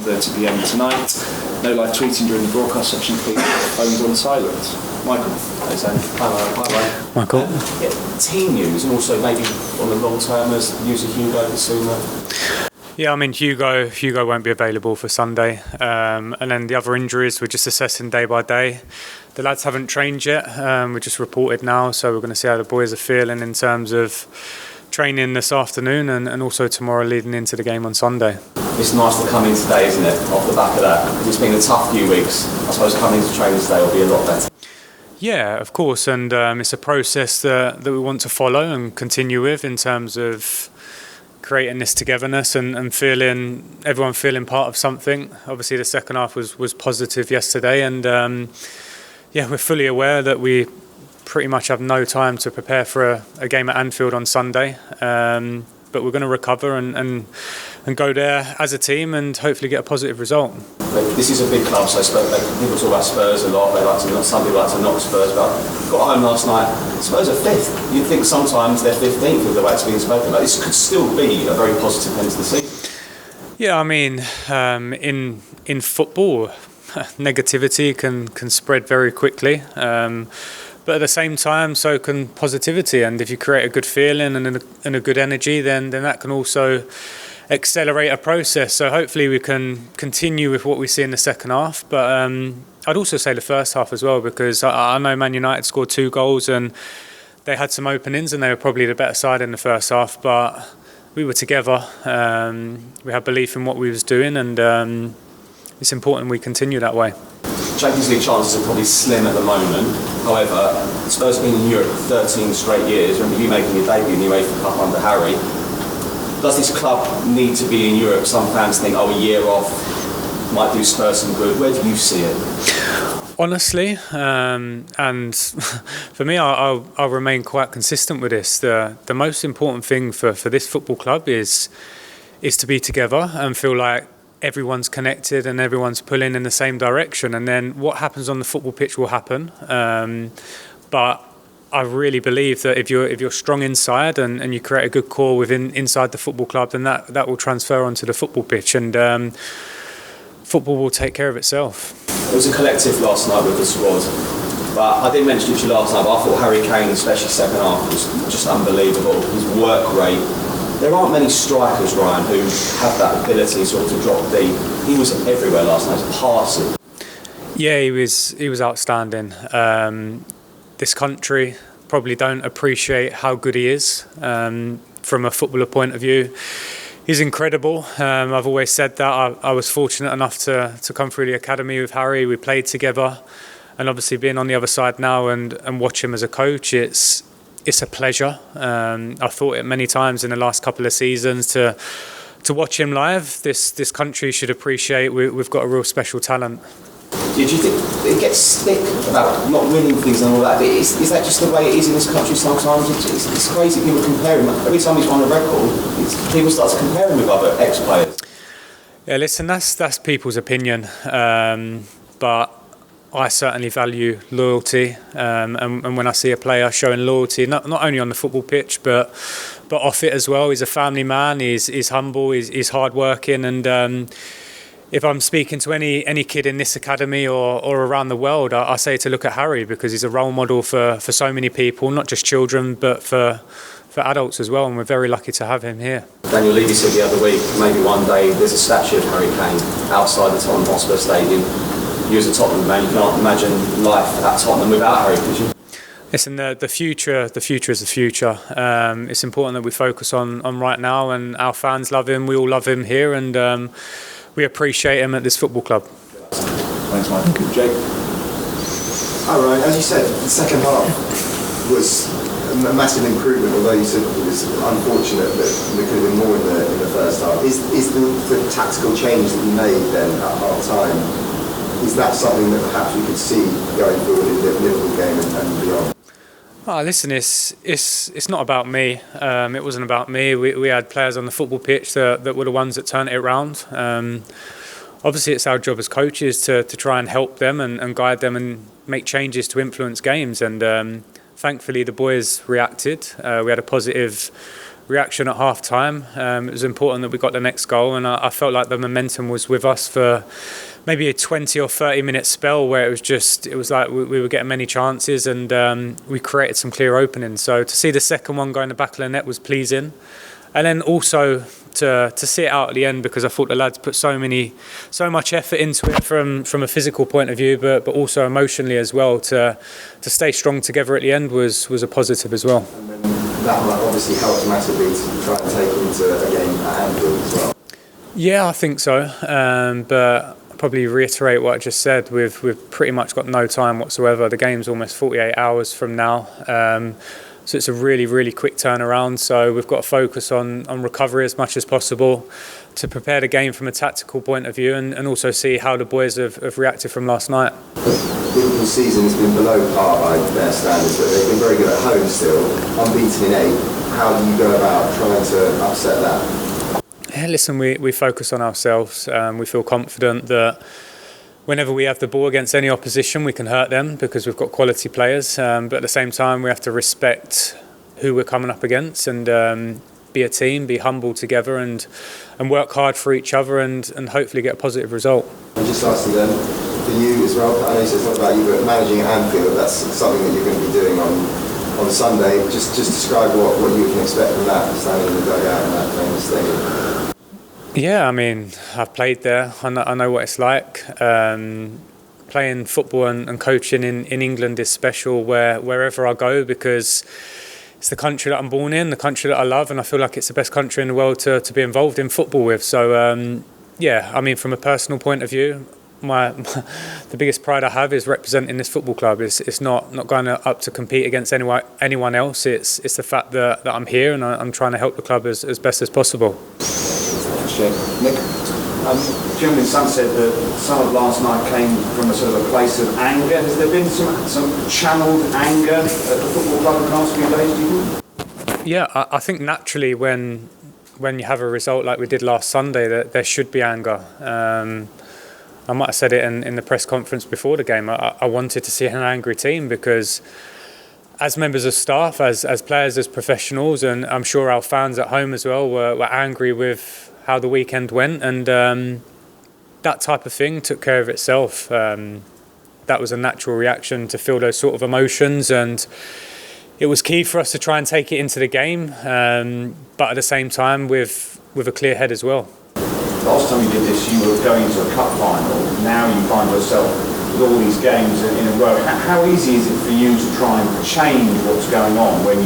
8:30 p.m. tonight. No live tweeting during the broadcast section, please. Phones on silent. Michael. Hi, Michael. Team news, and also maybe on the long termers, news of Hugo Sooner. Yeah, I mean, Hugo won't be available for Sunday. And then the other injuries, we're just assessing day by day. The lads haven't trained yet. We just reported now, so we're going to see how the boys are feeling in terms of training this afternoon and also tomorrow leading into the game on Sunday. It's nice to come in today, isn't it, off the back of that? Because it's been a tough few weeks. I suppose coming into training today will be a lot better. Yeah, of course, and it's a process that we want to follow and continue with in terms of creating this togetherness and everyone feeling part of something. Obviously the second half was positive yesterday, and we're fully aware that we pretty much have no time to prepare for a game at Anfield on Sunday, but we're going to recover and go there as a team and hopefully get a positive result. This is a big club, so people talk about Spurs a lot. Some people like to knock Spurs, but got home last night. Spurs are 5th. You'd think sometimes they're 15th with the way it's being spoken about. This could still be a very positive end to the season. Yeah, I mean, in football, negativity can spread very quickly. But at the same time, so can positivity. And if you create a good feeling and a good energy, then that can also accelerate a process. So hopefully we can continue with what we see in the second half. But I'd also say the first half as well, because I know Man United scored 2 goals and they had some openings and they were probably the better side in the first half. But we were together. We had belief in what we was doing, and it's important we continue that way. Champions League chances are probably slim at the moment. However, Spurs have been in Europe for 13 straight years. Remember you making your debut in the UEFA Cup under Harry. Does this club need to be in Europe? Some fans think, a year off might do Spurs some good. Where do you see it? Honestly, and for me, I'll remain quite consistent with this. The most important thing for this football club is to be together and feel like everyone's connected and everyone's pulling in the same direction, and then what happens on the football pitch will happen. But I really believe that if you're strong inside and you create a good core inside the football club, then that will transfer onto the football pitch, and football will take care of itself. It was a collective last night with the squad, but I didn't mention it to you last night, but I thought Harry Kane, especially second half, was just unbelievable. His work rate. There aren't many strikers, Ryan, who have that ability sort of to drop deep. He was everywhere last night, passing. Yeah, he was outstanding. This country probably don't appreciate how good he is from a footballer point of view. He's incredible. I've always said that. I was fortunate enough to come through the academy with Harry. We played together, and obviously being on the other side now and watch him as a coach, it's a pleasure. I've thought it many times in the last couple of seasons to watch him live. This country should appreciate we've got a real special talent. Do you think it gets stick about not winning things and all that? Is that just the way it is in this country sometimes? It's crazy people compare him. Every time he's won a record, people start to compare him with other ex-players. Yeah, listen, that's people's opinion. But I certainly value loyalty, and when I see a player showing loyalty, not only on the football pitch, but off it as well. He's a family man. He's humble. He's hardworking, and if I'm speaking to any kid in this academy or around the world, I say to look at Harry, because he's a role model for so many people, not just children, but for adults as well, and we're very lucky to have him here. Daniel Levy said the other week, maybe one day there's a statue of Harry Kane outside the Tottenham Hotspur Stadium. You as a Tottenham man, you can't imagine life at Tottenham without Harry, could you? Listen, the future is the future. It's important that we focus on right now, and our fans love him. We all love him here, and we appreciate him at this football club. Thanks, Mike. Jake. Hi, Ryan. As you said, the second half was a massive improvement, although you said it was unfortunate that there could have been more in the first half. Is the tactical change that you made then at half-time, is that something that perhaps we could see going forward in the Liverpool game and beyond? Oh, listen, it's not about me. It wasn't about me. We had players on the football pitch that were the ones that turned it around. Obviously, it's our job as coaches to try and help them and guide them and make changes to influence games. And thankfully, the boys reacted. We had a positive reaction at half time. It was important that we got the next goal, and I felt like the momentum was with us for maybe a 20 or 30 minute spell where it was like we were getting many chances, and we created some clear openings. So to see the second one go in the back of the net was pleasing, and then also to see it out at the end, because I thought the lads put so much effort into it from a physical point of view, but also emotionally as well. To stay strong together at the end was a positive as well. And then that obviously helped massively to try and take into a game at Anfield as well. Yeah, I think so. But I'll probably reiterate what I just said. We've pretty much got no time whatsoever. The game's almost 48 hours from now. So it's a really, really quick turnaround. So we've got to focus on recovery as much as possible to prepare the game from a tactical point of view, and also see how the boys have reacted from last night. Liverpool's season has been below par by their standards, but they've been very good at home still, unbeaten in 8. How do you go about trying to upset that? Yeah, listen, we focus on ourselves. We feel confident that whenever we have the ball against any opposition, we can hurt them because we've got quality players. But at the same time, we have to respect who we're coming up against, and be a team, be humble together, and work hard for each other, and hopefully get a positive result. And just lastly then, for you as well, I know you said it's not about you, but managing at Anfield, that's something that you're going to be doing on Sunday. Just describe what you can expect from that, standing in the dugout in that famous stadium. Yeah, I mean, I've played there. I know what it's like. Playing football and coaching in England is special wherever I go, because it's the country that I'm born in, the country that I love, and I feel like it's the best country in the world to be involved in football with. So, yeah, I mean, from a personal point of view, the biggest pride I have is representing this football club. It's not going up to compete against anyone else. It's the fact that I'm here, and I'm trying to help the club as best as possible. Nick? Gentleman Sun said that some of last night came from a sort of a place of anger. Has there been some channelled anger at the football club in the last few days, do you think? Yeah, I think naturally when you have a result like we did last Sunday, that there should be anger. I might have said it in the press conference before the game. I wanted to see an angry team, because as members of staff, as players, as professionals, and I'm sure our fans at home as well were angry with how the weekend went, and that type of thing took care of itself. That was a natural reaction to feel those sort of emotions, and it was key for us to try and take it into the game, but at the same time with a clear head as well. Last time you did this, you were going to a cup final. Now you find yourself with all these games in a row. How easy is it for you to try and change what's going on when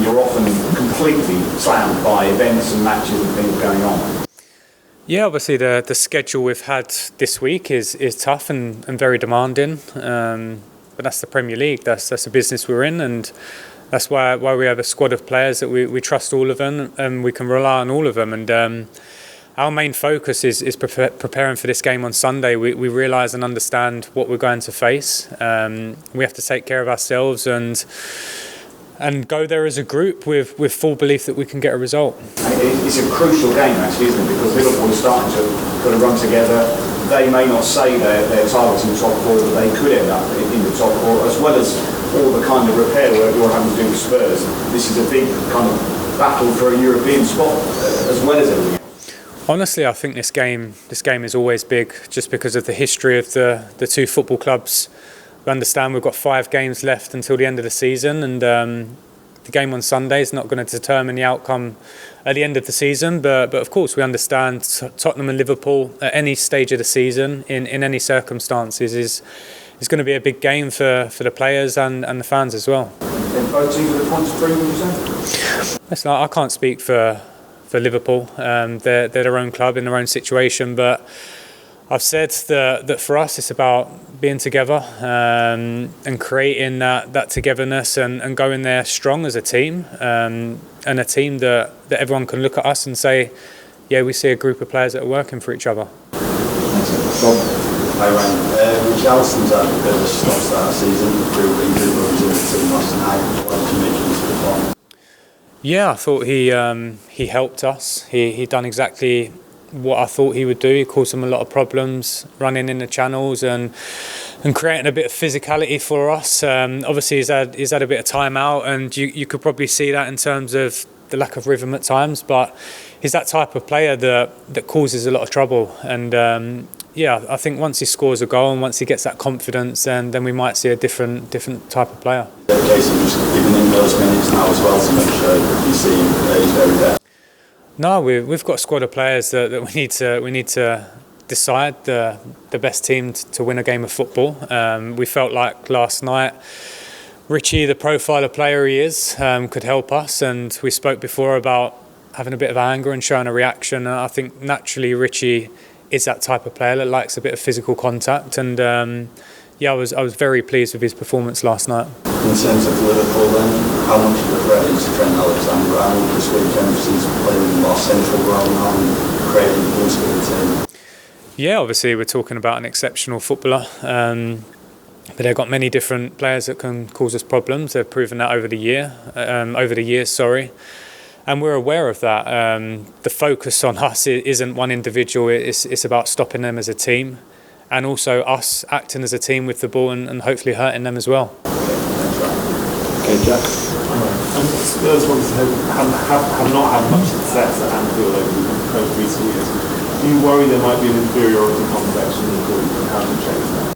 you're often completely slammed by events and matches and things going on? Yeah, obviously the schedule we've had this week is tough and very demanding. But that's the Premier League. That's the business we're in, and that's why we have a squad of players that we trust all of them, and we can rely on all of them. And our main focus is preparing for this game on Sunday. We realise and understand what we're going to face. We have to take care of ourselves and go there as a group with full belief that we can get a result. It's a crucial game, actually, isn't it? Because Liverpool is starting to put a run together. They may not say they're targeting top 4, but they could end up in the top 4, as well as all the kind of repair work you're having to do with Spurs. This is a big kind of battle for a European spot, as well as everything else. Honestly, I think this game is always big, just because of the history of the two football clubs. We understand we've got 5 games left until the end of the season, and the game on Sunday is not going to determine the outcome at the end of the season. But of course, we understand Tottenham and Liverpool at any stage of the season, in any circumstances, is going to be a big game for the players and the fans as well. And both teams are points free, would you say? Listen, I can't speak for Liverpool. They're their own club in their own situation, but I've said that for us it's about being together and creating that togetherness and going there strong as a team, and a team that everyone can look at us and say, yeah, we see a group of players that are working for each other. Hi Ryan, Richarlison's had a bit of a slow start season, through injury, but was in the team last night. What did you make of his performance? Yeah, I thought he helped us. He done exactly what I thought he would do. He caused them a lot of problems running in the channels and creating a bit of physicality for us. Obviously he's had a bit of time out, and you could probably see that in terms of the lack of rhythm at times, but he's that type of player that causes a lot of trouble. And I think once he scores a goal and once he gets that confidence, then we might see a different type of player. Casey, just giving him those minutes now as well to make sure you see him at his very best. No, we've got a squad of players that we need to decide the best team to win a game of football. We felt like last night Richie, the profile of player he is, could help us, and we spoke before about having a bit of anger and showing a reaction. And I think naturally Richie is that type of player that likes a bit of physical contact, and I was very pleased with his performance last night. In terms of Liverpool then, how much of a threat is Trent Alexander Arnold this weekend? He's playing a more central role now and creating a boost for the team. Yeah, obviously we're talking about an exceptional footballer, but they've got many different players that can cause us problems. They've proven that over the years, and we're aware of that. The focus on us isn't one individual, it's about stopping them as a team, and also us acting as a team with the ball and hopefully hurting them as well. Okay, Jack. Spurs have not had much success at Anfield over recent years. Do you worry there might be an inferiority complex in Liverpool, and how do you change that?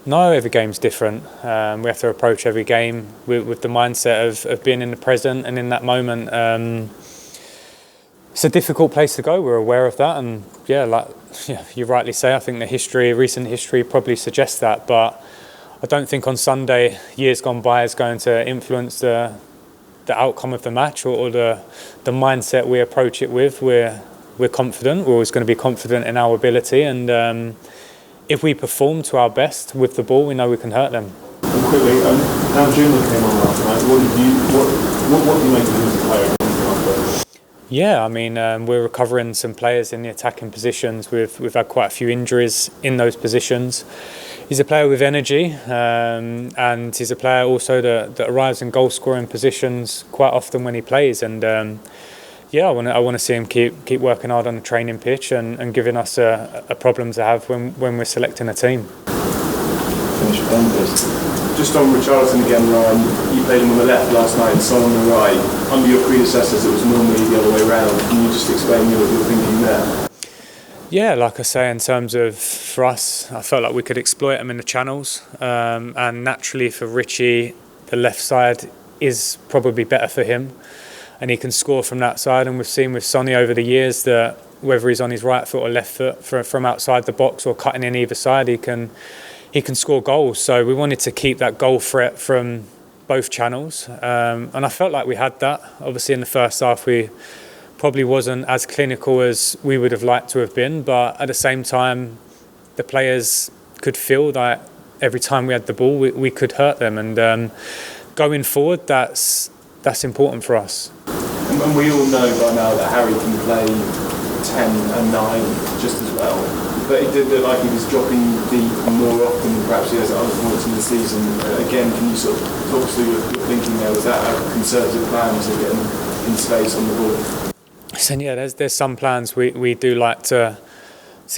No, every game's different. We have to approach every game with the mindset of being in the present and in that moment. It's a difficult place to go. We're aware of that, and you rightly say. I think recent history probably suggests that, but I don't think on Sunday years gone by is going to influence the outcome of the match or the mindset we approach it with. We're confident. We're always going to be confident in our ability, and if we perform to our best with the ball, we know we can hurt them. And quickly, Danjuma came on last night. What do you make of him as a player? Yeah, I mean, we're recovering some players in the attacking positions. We've had quite a few injuries in those positions. He's a player with energy, and he's a player also that arrives in goal-scoring positions quite often when he plays. And I want to see him keep working hard on the training pitch and giving us a problem to have when we're selecting a team. Finish with just on Richarlison again, Ryan, you played him on the left last night and Son on the right. Under your predecessors, it was normally the other way around. Can you just explain your thinking there? Yeah, like I say, in terms of, for us, I felt like we could exploit them in the channels. And naturally for Richie, the left side is probably better for him. And he can score from that side. And we've seen with Sonny over the years that whether he's on his right foot or left foot from outside the box or cutting in either side, he can score goals. So we wanted to keep that goal threat from both channels. And I felt like we had that. Obviously in the first half we probably wasn't as clinical as we would have liked to have been. But at the same time, the players could feel that every time we had the ball, we could hurt them. And going forward, that's important for us. And we all know by now that Harry can play 10 and 9 just as well. But it did look like he was dropping deep more often than perhaps he has at other points in the season. Again, can you sort of talk us through your thinking there? Was that a concerted plan to get him in space on the ball? So yeah, there's some plans we do like to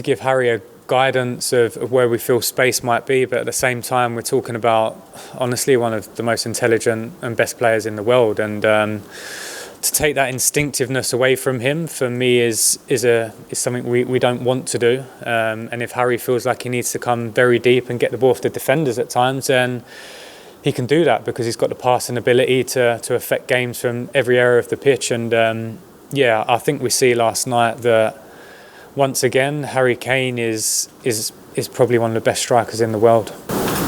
give Harry a guidance of where we feel space might be, but at the same time we're talking about honestly one of the most intelligent and best players in the world, and to take that instinctiveness away from him for me is something we don't want to do, and if Harry feels like he needs to come very deep and get the ball off the defenders at times, then he can do that because he's got the passing ability to affect games from every area of the pitch. And I think we see last night that once again Harry Kane is probably one of the best strikers in the world.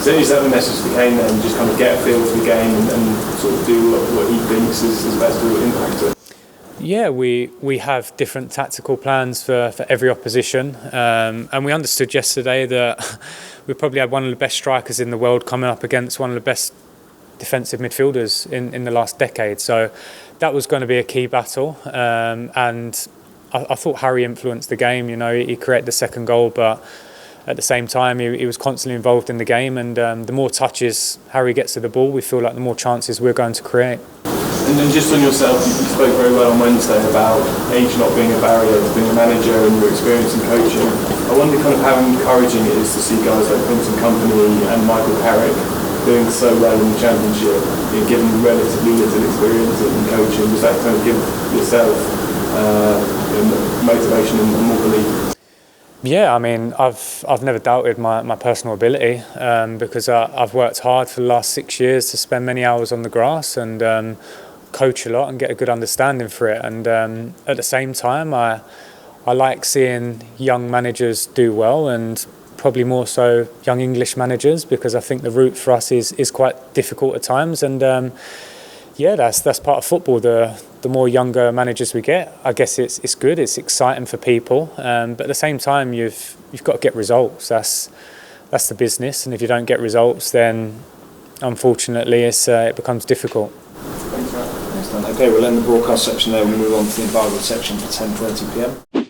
So is that the message for Kane then? Just kind of get a feel for the game and sort of do what he thinks is best to impact it? Yeah, we have different tactical plans for every opposition, and we understood yesterday that we probably had one of the best strikers in the world coming up against one of the best defensive midfielders in the last decade. So that was going to be a key battle, and I thought Harry influenced the game. You know, he created the second goal, but at the same time he was constantly involved in the game, and the more touches Harry gets to the ball, we feel like the more chances we're going to create. And then just on yourself, you spoke very well on Wednesday about age not being a barrier to being a manager and your experience in coaching. I wonder kind of how encouraging it is to see guys like Vincent Kompany and Michael Carrick doing so well in the Championship, given relatively little experience in coaching, does that kind of give yourself motivation and more belief? Yeah, I mean, I've never doubted my personal ability because I've worked hard for the last 6 years to spend many hours on the grass and coach a lot and get a good understanding for it. And at the same time, I like seeing young managers do well, and probably more so young English managers, because I think the route for us is quite difficult at times. And yeah, that's part of football. The more younger managers we get, I guess it's good. It's exciting for people, but at the same time, you've got to get results. That's the business, and if you don't get results, then unfortunately, it becomes difficult. Thanks, Dan. Okay, we'll end the broadcast section there. We'll move on to the embargoed section for 10:30 p.m.